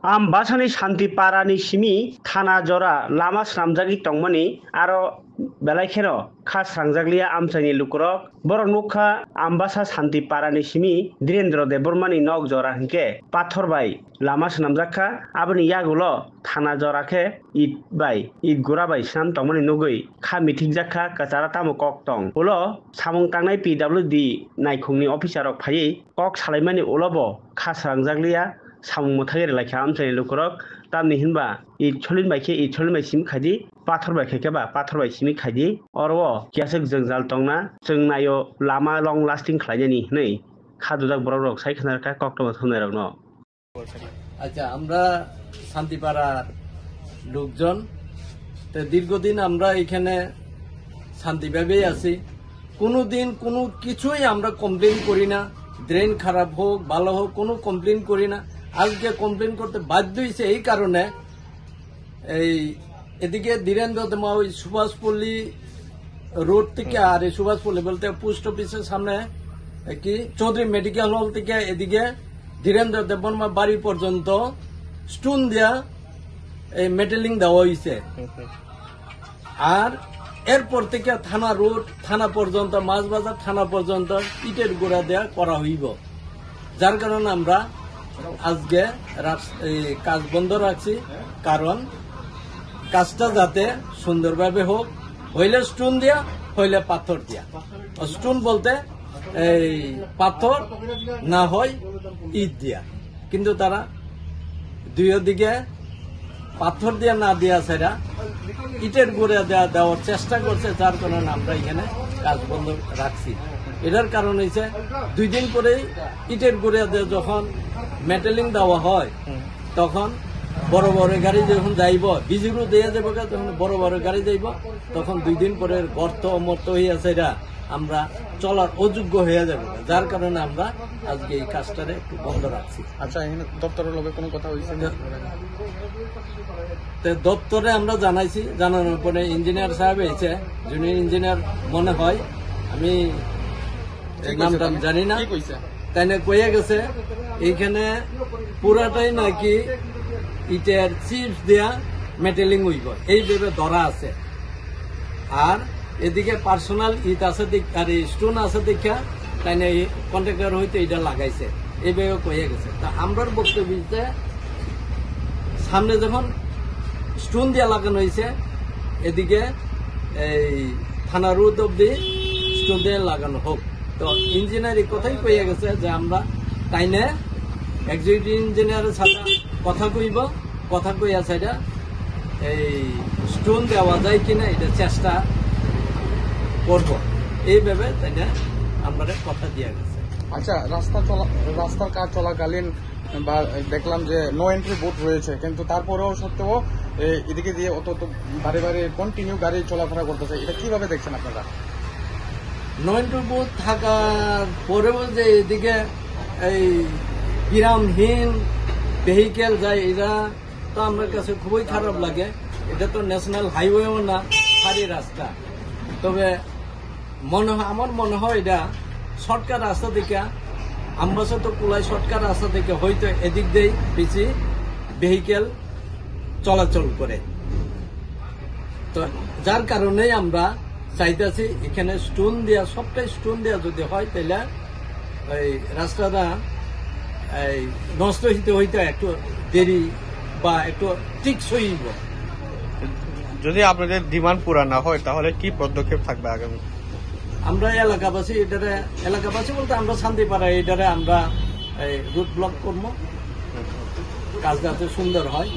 Ambasani Shanti Parani Shimi, Thana Jora, Lama Sramjagi Tongmani, Aro Belaikero, Kas Rangzaglia Amsani Lukurok, Boronukha, Ambasa Shanti Parani Shimi, Direndro de Burmani Nog Jora Hinke, Pathorbai, Lama Sramjaka, Abani Yagulo, Thana Jorake, Eat by, Eat Gurabai, Sam Tongmani Nugui, Kamitik Jaka, Kazaratamo Kok Tong, Ulo, Samung Tangai PWD, Naikuni officer of Pai, Kok Salimani Ulobo, Kas Rangzaglia, Samung Mutagir like Amsani Lukurok, Tamni Hinba, eat Cholin by K, eat Cholin by Sim Kadi, Pathor by Kekaba, Pathor by Simi Kadi, or War, Kiasek Zenzal Tonga, Zengnayo, Lama long lasting Klajani, nay, Kadudak Borok, Saikanaka, Cocktail Honerno. আচ্ছা আমরা শান্তিপাড়া লোকজন তো দীর্ঘদিন আমরা এখানে শান্তিভাবেই আছি কোনোদিন কোনো কিছুই আমরা কমপ্লেইন করি না ড্রেন খারাপ হোক ভালো হোক কোনো কমপ্লেইন করি না আজকে কমপ্লেইন করতে বাধ্য হইছে এই কারণে এই এদিকে ধীরেন্দ্র দেমা ওই সুভাষপল্লী রোড থেকে আর এই সুভাষপল্লী বলতে পোস্ট অফিসের সামনে কি চৌধুরী মেডিকেল হল থেকে এদিকে ধীরেন্দ্র দেববর্মা বাড়ি পর্যন্ত স্টোন দিয়া এই মেটেলিং দেওয়া হয়েছে আর এরপর থেকে থানা রোড থানা পর্যন্ত মাছবাজার থানা পর্যন্ত ইটের গোড়া দেয়া করা হইব যার কারণে আমরা আজকে কাজ বন্ধ রাখছি কারণ কাজটা যাতে সুন্দরভাবে হোক হইলে স্টোন দিয়া হইলে পাথর দিয়া স্টোন বলতে এই পাথর না হয় ইট দিয়া কিন্তু তারা দুই দিকে পাথর দিয়া না দিয়া সেটা ইটের গোড়া দেওয়ার চেষ্টা করছে যার কারণে আমরা এখানে কাজ বন্ধ রাখছি এটার কারণ হচ্ছে 2 দিন পরেই ইটের গোড়া দিয়ে যখন মেটেলিং দেওয়া হয় তখন বড় বড় গাড়ি যখন যাইব বিজুরু দিয়ে যাবো যখন বড় বড় গাড়ি যাইব তখন 2 দিন পরে গর্ত অমর্ত হইয়া সেটা আমরা চলার অযোগ্য হয়ে যাবে যার কারণে আমরা আজকে এই কাজটারে একটু বন্ধ রাখছি আচ্ছা এখানে দপ্তরের লগে কোনো কথা হইছে দপ্তরে আমরা জানাইছি জানানোর পরে ইঞ্জিনিয়ার সাহেব এসে জুনিয়র ইঞ্জিনিয়ার মনে হয় আমি নামটা জানি না তাই না কয়ে গেছে এইখানে পুরাটাই নাকি ইটের চিপস দেয়া মেটেলিং হইব এইভাবে ধরা আছে আর এদিকে পার্সোনাল ইট আছে আর স্টোন আছে দেখা তাই না কন্ট্রাক্টর হইতে এটা লাগাইছে এইভাবে কয়ে গেছে তা আমরার বক্তব্য সামনে যখন স্টোন দিয়ে লাগানো হয়েছে এদিকে এই থানা রোড অব্দি স্টোন দিয়ে লাগানো হোক তো ইঞ্জিনিয়ার এই কথাই কয়ে গেছে যে আমরা তাইনে এক্সিকিউটিভ ইঞ্জিনিয়ারের সাথে কথা কইব কথা কইয়া সেটা এই স্টোন দেওয়া যায় কিনা এটা চেষ্টা করব এইভাবে তাইনে আমরা কথা দিয়ে গেছে আচ্ছা রাস্তার কাজ চলাকালীন বা দেখলাম যে নো এন্ট্রি বোর্ড রয়েছে কিন্তু তারপরেও সত্ত্বেও এদিকে দিয়ে অত বারে বারে কন্টিনিউ গাড়ি চলাফেরা করতেছে এটা কিভাবে দেখছেন আপনারা নো এন্ট্রি বোর্ড থাকার পরেও যে এদিকে এই বিরামহীন ভেহিকেল যায় এটা তো আমার কাছে খুবই খারাপ লাগে এটা তো ন্যাশনাল হাইওয়েও না সারি রাস্তা তবে আমার মনে হয় এটা শর্টকাট রাস্তা থেকে আমবাসা তো কুলাই শর্টকাট রাস্তা থেকে হয়তো এদিক দিয়েই বেশি ভেহিকেল চলাচল করে তো যার কারণেই আমরা চাইতেছি এখানে স্টোন দেওয়া সবটাই স্টোন দেওয়া যদি হয় তাহলে এই রাস্তাটা এই নষ্ট হইতে একটু দেরি বা একটু ঠিক সইব যদি আপনাদের ডিমান্ড পুরা না হয় তাহলে কি পদক্ষেপ থাকবে আগামী আমরা এলাকাবাসী বলতে আমরা শান্তিপাড়া এটারে আমরা রুট ব্লক করবো কাজ যাতে সুন্দর হয়